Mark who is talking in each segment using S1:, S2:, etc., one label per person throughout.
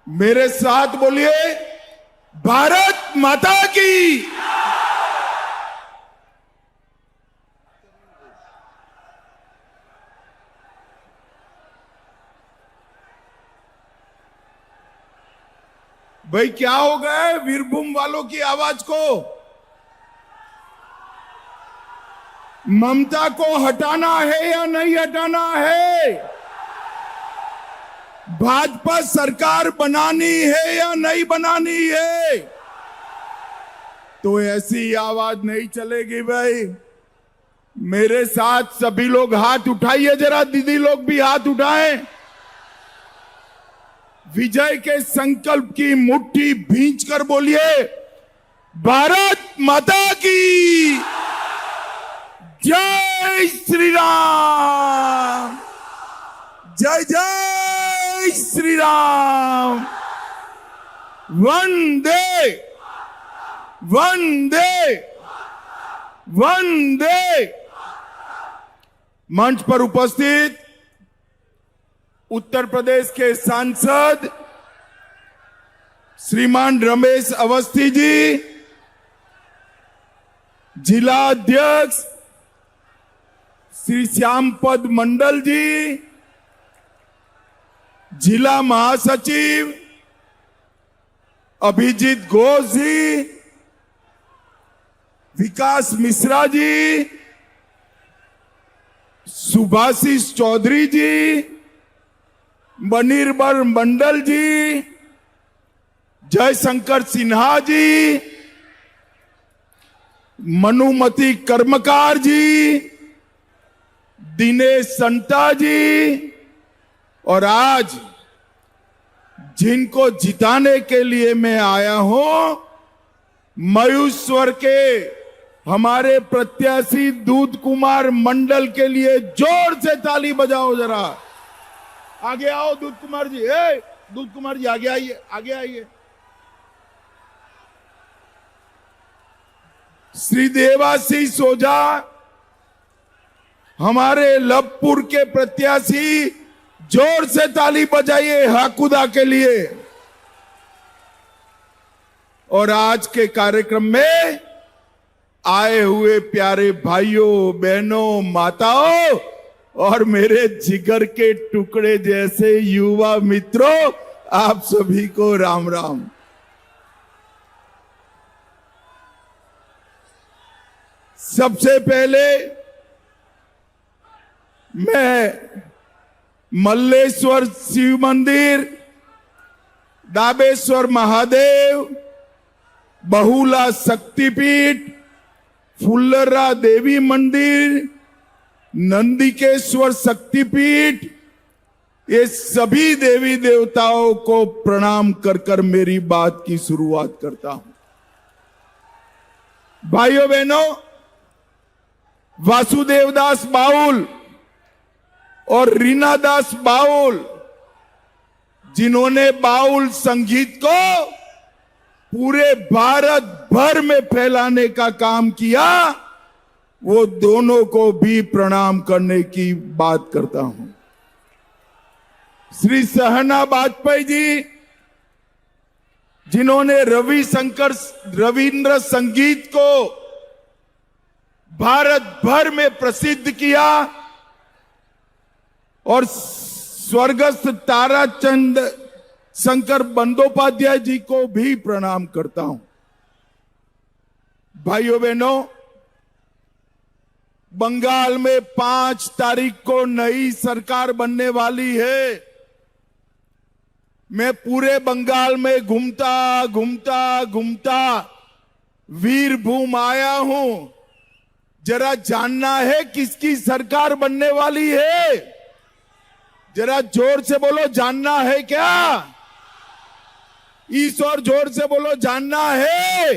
S1: मेरे साथ बोलिए, भारत माता की। भाई क्या हो गया है वीरभूम वालों की आवाज को? ममता को हटाना है या नहीं हटाना है? भाजपा सरकार बनानी है या नहीं बनानी है? तो ऐसी आवाज नहीं चलेगी भाई। मेरे साथ सभी लोग हाथ उठाइए, जरा दीदी लोग भी हाथ उठाएं। विजय के संकल्प की मुट्ठी भींचकर बोलिए, भारत माता की जय श्री राम, जय जय श्री राम, वंदे वंदे वंदे। मंच पर उपस्थित उत्तर प्रदेश के सांसद श्रीमान रमेश अवस्थी जी, जिला अध्यक्ष श्री श्यामपद मंडल जी, जिला महासचिव अभिजीत घोष जी, विकास मिश्रा जी, सुभाषिष चौधरी जी, मनिर्बल मंडल जी, जयशंकर सिन्हा जी, मनुमति कर्मकार जी, दिनेश संता जी, और आज जिनको जिताने के लिए मैं आया हूं, मयूश्वर के हमारे प्रत्याशी दूध कुमार मंडल के लिए जोर से ताली बजाओ जरा। आगे आओ दूध कुमार जी, दूध कुमार जी आगे आइए, आगे आइए। श्री देवाशीष ओझा हमारे लवपुर के प्रत्याशी, जोर से ताली बजाइए हाकुदा के लिए। और आज के कार्यक्रम में आए हुए प्यारे भाइयों बहनों माताओं और मेरे जिगर के टुकड़े जैसे युवा मित्रों, आप सभी को राम राम। सबसे पहले मैं मल्लेश्वर शिव मंदिर, दाबेश्वर महादेव, बहुला शक्तिपीठ, फुल्लरा देवी मंदिर, नंदिकेश्वर शक्तिपीठ, ये सभी देवी देवताओं को प्रणाम कर कर मेरी बात की शुरुआत करता हूं। भाइयों बहनों, वासुदेवदास बाउल और रीना दास बाउल, जिन्होंने बाउल संगीत को पूरे भारत भर में फैलाने का काम किया, वो दोनों को भी प्रणाम करने की बात करता हूं। श्री सहना वाजपेयी जी, जिन्होंने रविंद्र संगीत को भारत भर में प्रसिद्ध किया, और स्वर्गस्थ ताराचंद शंकर बंदोपाध्याय जी को भी प्रणाम करता हूं। भाइयों बहनों, बंगाल में 5 तारीख को नई सरकार बनने वाली है। मैं पूरे बंगाल में घूमता घूमता घूमता वीरभूम आया हूं। जरा जानना है किसकी सरकार बनने वाली है? जरा जोर से बोलो, जानना है क्या? इस और जोर से बोलो, जानना है?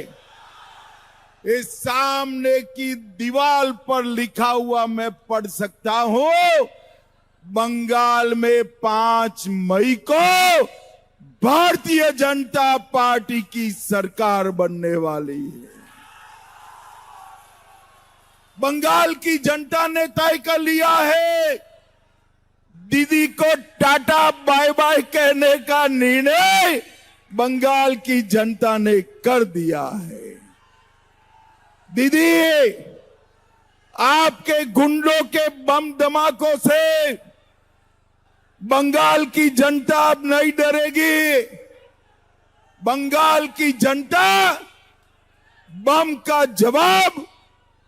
S1: इस सामने की दीवार पर लिखा हुआ मैं पढ़ सकता हूं, बंगाल में 5 मई को भारतीय जनता पार्टी की सरकार बनने वाली है। बंगाल की जनता ने तय कर लिया है, दीदी को टाटा बाय बाय कहने का निर्णय बंगाल की जनता ने कर दिया है। दीदी, आपके गुंडों के बम धमाकों से बंगाल की जनता अब नहीं डरेगी। बंगाल की जनता बम का जवाब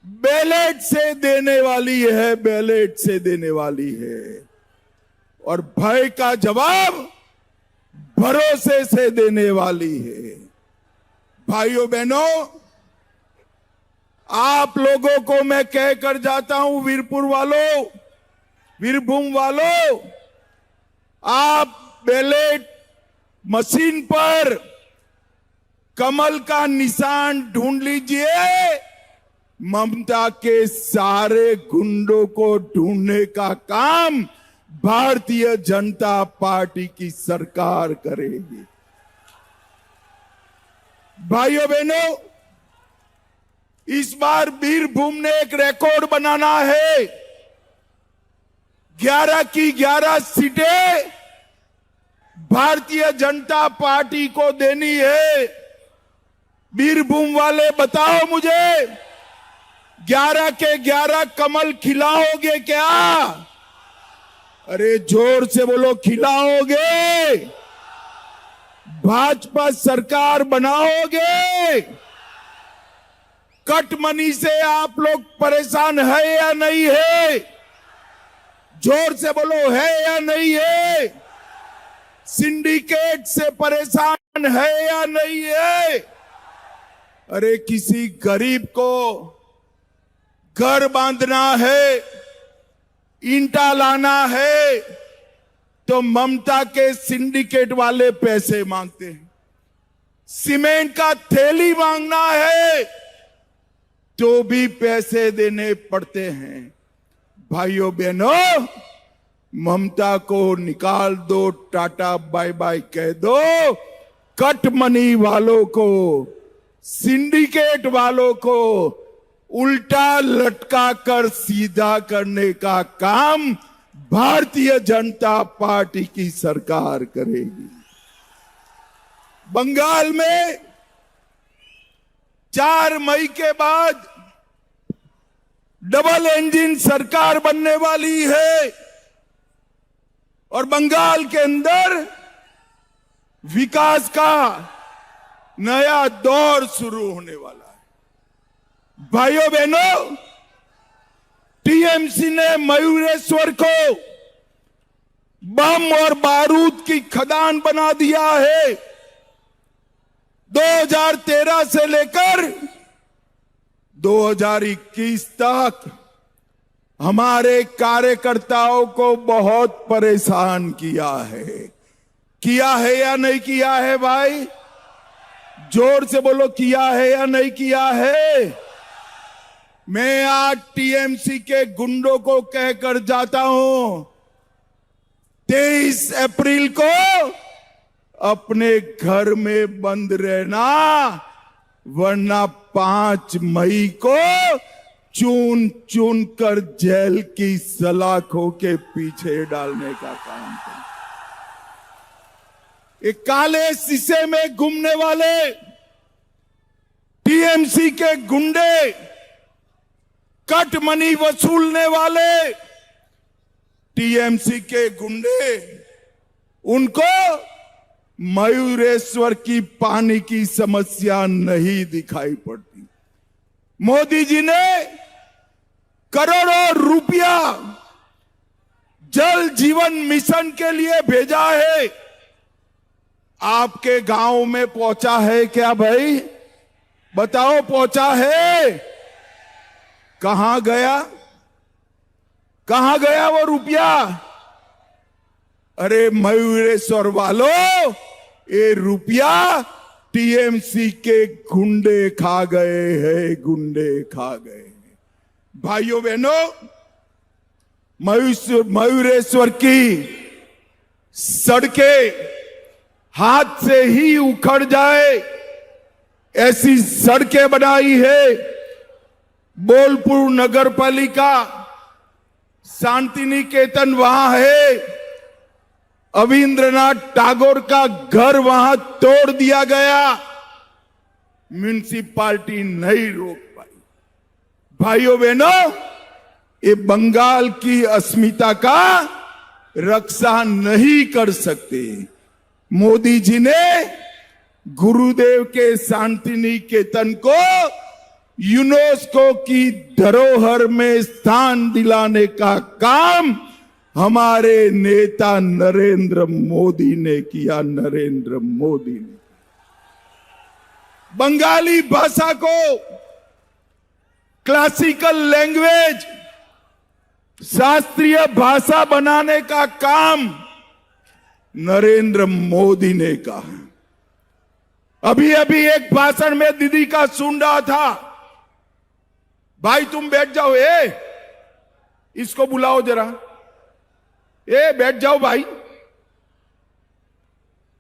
S1: बैलेट से देने वाली है, बैलेट से देने वाली है, और भय का जवाब भरोसे से देने वाली है। भाइयों बहनों, आप लोगों को मैं कह कर जाता हूं, वीरपुर वालों, वीरभूम वालों, आप बैलेट मशीन पर कमल का निशान ढूंढ लीजिए। ममता के सारे गुंडों को ढूंढने का काम भारतीय जनता पार्टी की सरकार करेगी। भाइयों बहनों, इस बार वीरभूम ने एक रिकॉर्ड बनाना है। 11 की 11 सीटें भारतीय जनता पार्टी को देनी है। वीरभूम वाले बताओ मुझे, 11 के 11 कमल खिलाओगे क्या? अरे जोर से बोलो, खिलाओगे? भाजपा सरकार बनाओगे? कट मनी से आप लोग परेशान है या नहीं है? जोर से बोलो, है या नहीं है? सिंडिकेट से परेशान है या नहीं है? अरे किसी गरीब को घर बांधना है, ईंटा लाना है, तो ममता के सिंडिकेट वाले पैसे मांगते हैं। सीमेंट का थैली मांगना है तो भी पैसे देने पड़ते हैं। भाइयों बहनों, ममता को निकाल दो, टाटा बाय बाय कह दो। कट मनी वालों को, सिंडिकेट वालों को उल्टा लटका कर सीधा करने का काम भारतीय जनता पार्टी की सरकार करेगी। बंगाल में 4 मई के बाद डबल इंजन सरकार बनने वाली है और बंगाल के अंदर विकास का नया दौर शुरू होने वाला है। भाइयों बहनों, टीएमसी ने मयूरेश्वर को बम और बारूद की खदान बना दिया है। 2013 से लेकर 2021 तक हमारे कार्यकर्ताओं को बहुत परेशान किया है या नहीं किया है? भाई जोर से बोलो, किया है या नहीं किया है? मैं आज टीएमसी के गुंडों को कहकर जाता हूं, 23 अप्रैल को अपने घर में बंद रहना, वरना 5 मई को चुन चुन कर जेल की सलाखों के पीछे डालने का काम करना। एक काले शीशे में घूमने वाले टीएमसी के गुंडे, कट मनी वसूलने वाले टीएमसी के गुंडे, उनको मयूरेश्वर की पानी की समस्या नहीं दिखाई पड़ती। मोदी जी ने करोड़ों रुपया जल जीवन मिशन के लिए भेजा है। आपके गांव में पहुंचा है क्या भाई? बताओ, पहुंचा है? कहां गया? कहां गया वो रुपया? अरे मयूरेश्वर वालों, ये रुपया टीएमसी के गुंडे खा गए हैं, गुंडे खा गए हैं। भाइयों बहनों, मयूरेश्वर की सड़कें हाथ से ही उखड़ जाए ऐसी सड़कें बनाई है बोलपुर नगर पालिका, शांति निकेतन वहां है, रविंद्रनाथ टैगोर का घर वहां तोड़ दिया गया, म्युनिसिपालिटी नहीं रोक पाई। भाइयों बहनों, ये बंगाल की अस्मिता का रक्षा नहीं कर सकते। मोदी जी ने गुरुदेव के शांति निकेतन को यूनेस्को की धरोहर में स्थान दिलाने का काम हमारे नेता नरेंद्र मोदी ने किया। नरेंद्र मोदी ने बंगाली भाषा को क्लासिकल लैंग्वेज, शास्त्रीय भाषा बनाने का काम नरेंद्र मोदी ने कहा। अभी अभी एक भाषण में दीदी का सुन रहा था, भाई तुम बैठ जाओ, इसको बुलाओ जरा, बैठ जाओ भाई।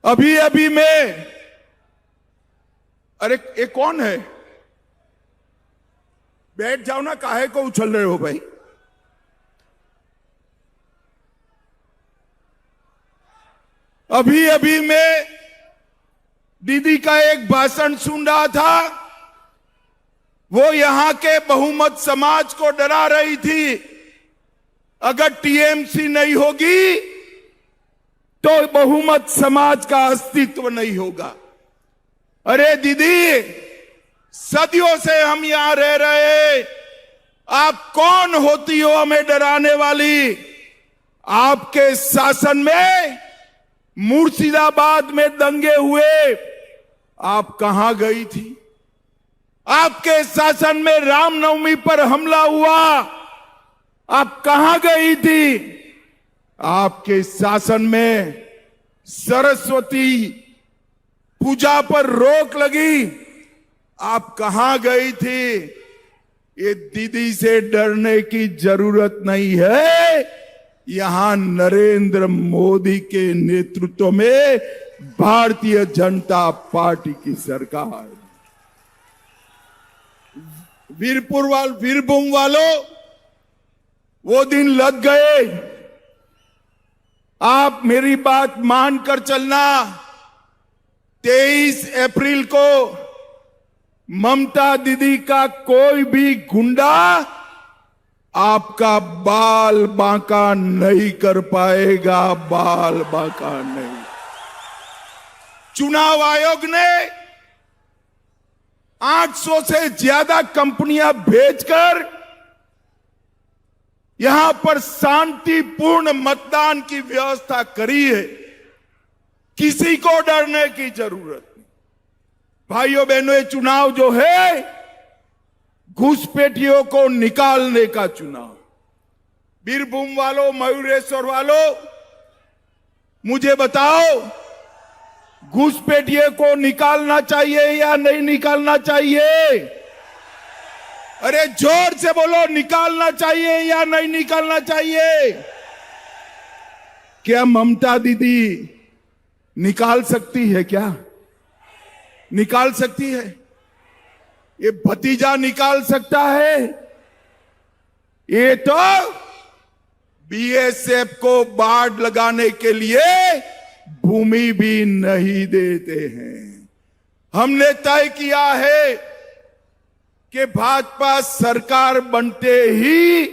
S1: अभी अभी में, अरे ये कौन है, बैठ जाओ ना, काहे को उछल रहे हो भाई। अभी अभी में दीदी का एक भाषण सुन रहा था, वो यहां के बहुमत समाज को डरा रही थी, अगर टीएमसी नहीं होगी तो बहुमत समाज का अस्तित्व नहीं होगा। अरे दीदी, सदियों से हम यहां रह रहे, आप कौन होती हो हमें डराने वाली? आपके शासन में मुर्शिदाबाद में दंगे हुए, आप कहां गई थी? आपके शासन में रामनवमी पर हमला हुआ, आप कहां गई थी? आपके शासन में सरस्वती पूजा पर रोक लगी, आप कहां गई थी? ये दीदी से डरने की जरूरत नहीं है। यहां नरेंद्र मोदी के नेतृत्व में भारतीय जनता पार्टी की सरकार। वीरभूम वालों, वो दिन लग गए, आप मेरी बात मानकर चलना। 23 अप्रैल को ममता दीदी का कोई भी गुंडा आपका बाल बांका नहीं कर पाएगा, बाल बांका नहीं। चुनाव आयोग ने 800 से ज्यादा कंपनियां भेजकर यहां पर शांतिपूर्ण मतदान की व्यवस्था करी है। किसी को डरने की जरूरत नहीं। भाइयों बहनों, ये चुनाव जो है घुसपैठियों को निकालने का चुनाव। वीरभूम वालों, मयूरेश्वर वालों, मुझे बताओ, घुसपैठियों को निकालना चाहिए या नहीं निकालना चाहिए? अरे जोर से बोलो, निकालना चाहिए या नहीं निकालना चाहिए? क्या ममता दीदी निकाल सकती है? क्या निकाल सकती है? ये भतीजा निकाल सकता है? ये तो बीएसएफ को बाढ़ लगाने के लिए भूमि भी नहीं देते हैं। हमने तय किया है कि भाजपा सरकार बनते ही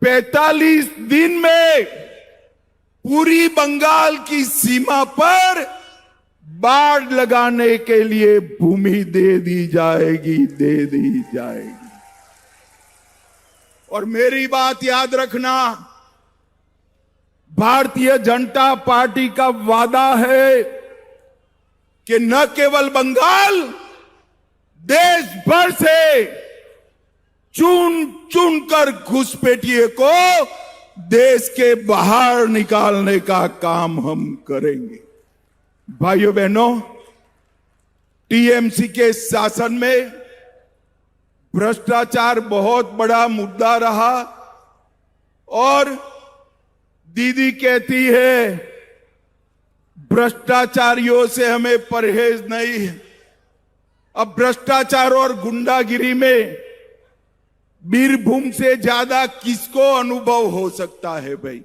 S1: 45 दिन में पूरी बंगाल की सीमा पर बाढ़ लगाने के लिए भूमि दे दी जाएगी, दे दी जाएगी। और मेरी बात याद रखना, भारतीय जनता पार्टी का वादा है कि न केवल बंगाल, देश भर से चुन चुन कर घुसपैठिए को देश के बाहर निकालने का काम हम करेंगे। भाइयों बहनों, टीएमसी के शासन में भ्रष्टाचार बहुत बड़ा मुद्दा रहा और दीदी कहती है भ्रष्टाचारियों से हमें परहेज नहीं है। अब भ्रष्टाचार और गुंडागिरी में बीरभूम से ज्यादा किसको अनुभव हो सकता है भाई?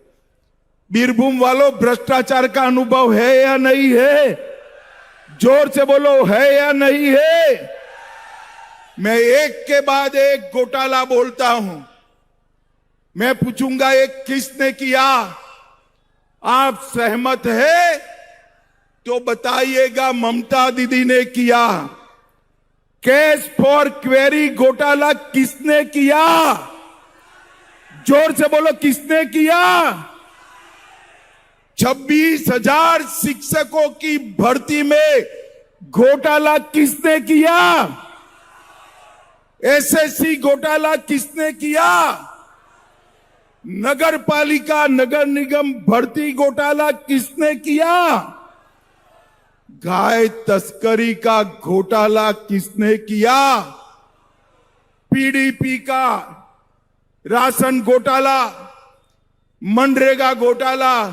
S1: बीरभूम वालों, भ्रष्टाचार का अनुभव है या नहीं है? जोर से बोलो, है या नहीं है? मैं एक के बाद एक घोटाला बोलता हूं। मैं पूछूंगा, एक किसने किया? आप सहमत है तो बताइएगा। ममता दीदी ने किया। कैश फॉर क्वेरी घोटाला किसने किया? जोर से बोलो, किसने किया? 26,000 शिक्षकों की भर्ती में घोटाला किसने किया? एसएससी घोटाला किसने किया? नगर पालिका, नगर निगम भर्ती घोटाला किसने किया? गाय तस्करी का घोटाला किसने किया? पीडीपी का राशन घोटाला, मनरेगा घोटाला,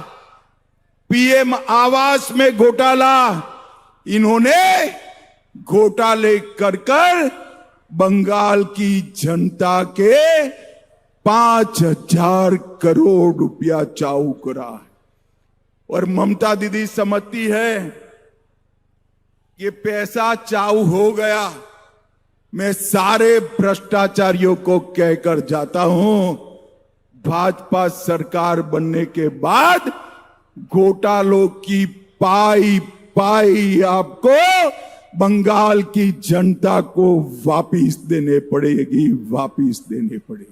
S1: पीएम आवास में घोटाला, इन्होंने घोटाले कर कर बंगाल की जनता के 5,000 करोड़ रुपया चाऊ करा है। और ममता दीदी समझती है कि पैसा चाऊ हो गया। मैं सारे भ्रष्टाचारियों को कहकर जाता हूं, भाजपा सरकार बनने के बाद घोटालों की पाई पाई आपको बंगाल की जनता को वापिस देने पड़ेगी, वापिस देने पड़ेगी।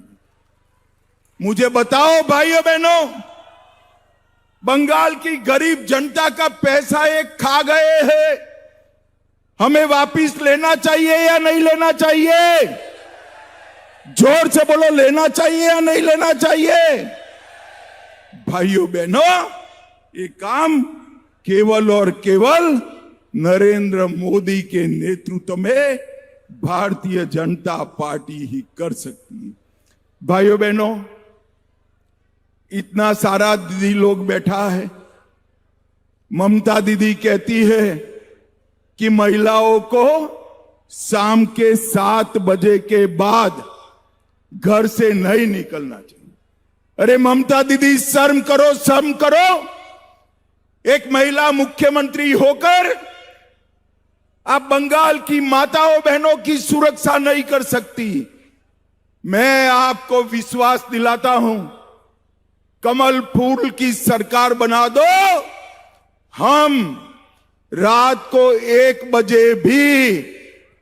S1: मुझे बताओ भाइयों बहनों, बंगाल की गरीब जनता का पैसा एक खा गए हैं, हमें वापिस लेना चाहिए या नहीं लेना चाहिए? जोर से बोलो, लेना चाहिए या नहीं लेना चाहिए? भाइयों बहनों, ये काम केवल और केवल नरेंद्र मोदी के नेतृत्व में भारतीय जनता पार्टी ही कर सकती है। भाइयों बहनों, इतना सारा दीदी लोग बैठा है। ममता दीदी कहती है कि महिलाओं को शाम के 7 बजे के बाद घर से नहीं निकलना चाहिए। अरे ममता दीदी, शर्म करो, शर्म करो। एक महिला मुख्यमंत्री होकर आप बंगाल की माताओं बहनों की सुरक्षा नहीं कर सकती। मैं आपको विश्वास दिलाता हूं, कमल फूल की सरकार बना दो, हम रात को 1 बजे भी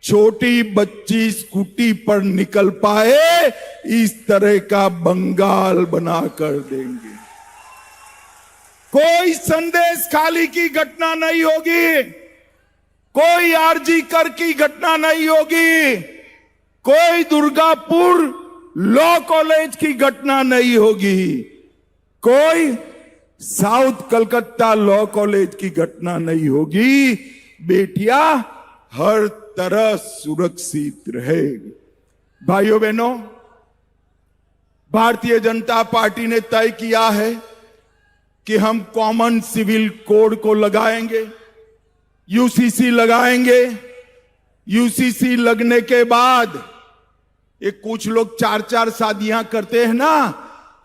S1: छोटी बच्ची स्कूटी पर निकल पाए, इस तरह का बंगाल बना कर देंगे। कोई संदेश खाली की घटना नहीं होगी, कोई आरजी कर की घटना नहीं होगी, कोई दुर्गापुर लॉ कॉलेज की घटना नहीं होगी, कोई साउथ कलकत्ता लॉ कॉलेज की घटना नहीं होगी। बेटियां हर तरह सुरक्षित रहेगी। भाइयों बहनों, भारतीय जनता पार्टी ने तय किया है कि हम कॉमन सिविल कोड को लगाएंगे, यूसीसी लगाएंगे। यूसीसी लगने के बाद ये कुछ लोग 4-4 शादियां करते हैं ना,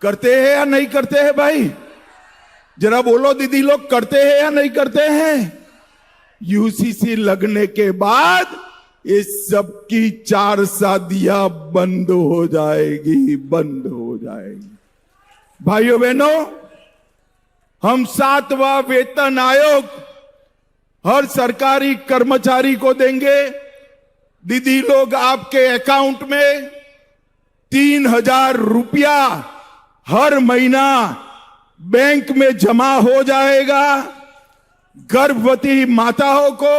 S1: करते हैं या नहीं करते हैं? भाई जरा बोलो दीदी लोग, करते हैं या नहीं करते हैं? यूसीसी लगने के बाद ये सबकी 4 शादियां बंद हो जाएगी, बंद हो जाएगी। भाइयों बहनों, हम 7वां वेतन आयोग हर सरकारी कर्मचारी को देंगे। दीदी लोग, आपके अकाउंट में 3,000 रुपया हर महीना बैंक में जमा हो जाएगा। गर्भवती माताओं को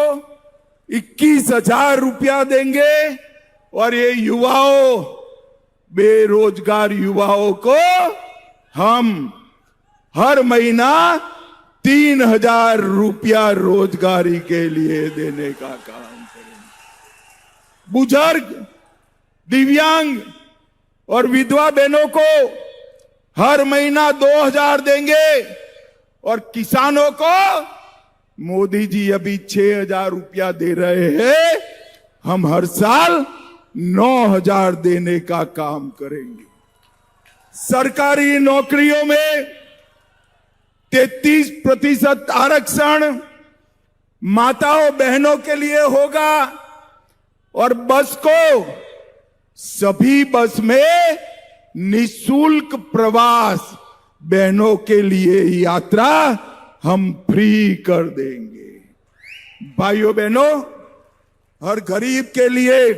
S1: 21,000 रुपया देंगे और ये युवाओं, बेरोजगार युवाओं को हम हर महीना 3,000 रुपया रोजगारी के लिए देने का काम करेंगे। बुजुर्ग, दिव्यांग और विधवा बहनों को हर महीना 2,000 देंगे और किसानों को मोदी जी अभी 6,000 रुपया दे रहे हैं, हम हर साल 9,000 देने का काम करेंगे। सरकारी नौकरियों में 33% आरक्षण माताओं बहनों के लिए होगा और बस को सभी बस में निशुल्क प्रवास, बहनों के लिए यात्रा हम फ्री कर देंगे। भाइयों बहनों, हर गरीब के लिए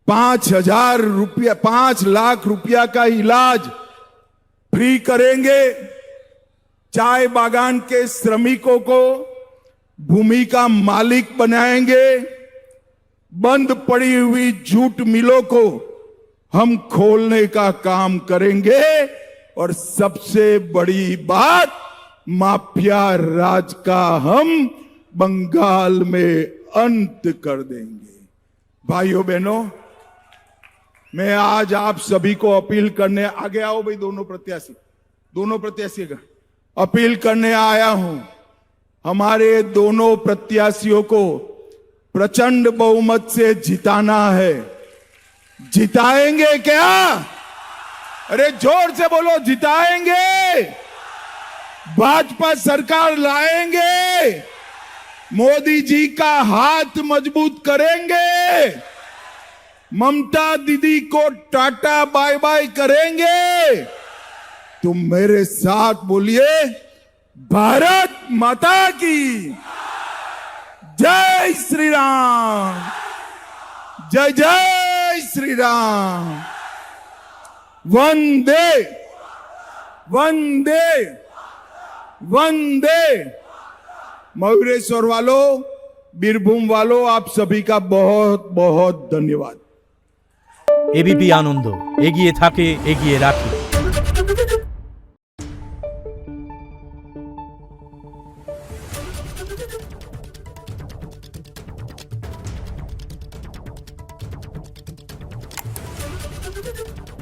S1: 5,000 रुपया, 5 लाख रुपया का इलाज फ्री करेंगे। चाय बागान के श्रमिकों को भूमि का मालिक बनाएंगे। बंद पड़ी हुई जूट मिलों को हम खोलने का काम करेंगे और सबसे बड़ी बात, माफिया राज का हम बंगाल में अंत कर देंगे। भाइयों बहनों, मैं आज आप सभी को अपील करने, आगे आओ भाई, दोनों प्रत्याशी का अपील करने आया हूं। हमारे दोनों प्रत्याशियों को प्रचंड बहुमत से जिताना है। जिताएंगे क्या? अरे जोर से बोलो, जिताएंगे। भाजपा सरकार लाएंगे। मोदी जी का हाथ मजबूत करेंगे। ममता दीदी को टाटा बाय बाय करेंगे। तुम मेरे साथ बोलिए, भारत माता की जय श्री राम, जय जय श्री राम। वंदे वंदे वंदे। मयूरेश्वर वालों, बीरभूम वालों, आप सभी का बहुत बहुत धन्यवाद।
S2: एबीपी आनंद, এগিয়ে থাকে, এগিয়ে রাখে।
S3: Thank you.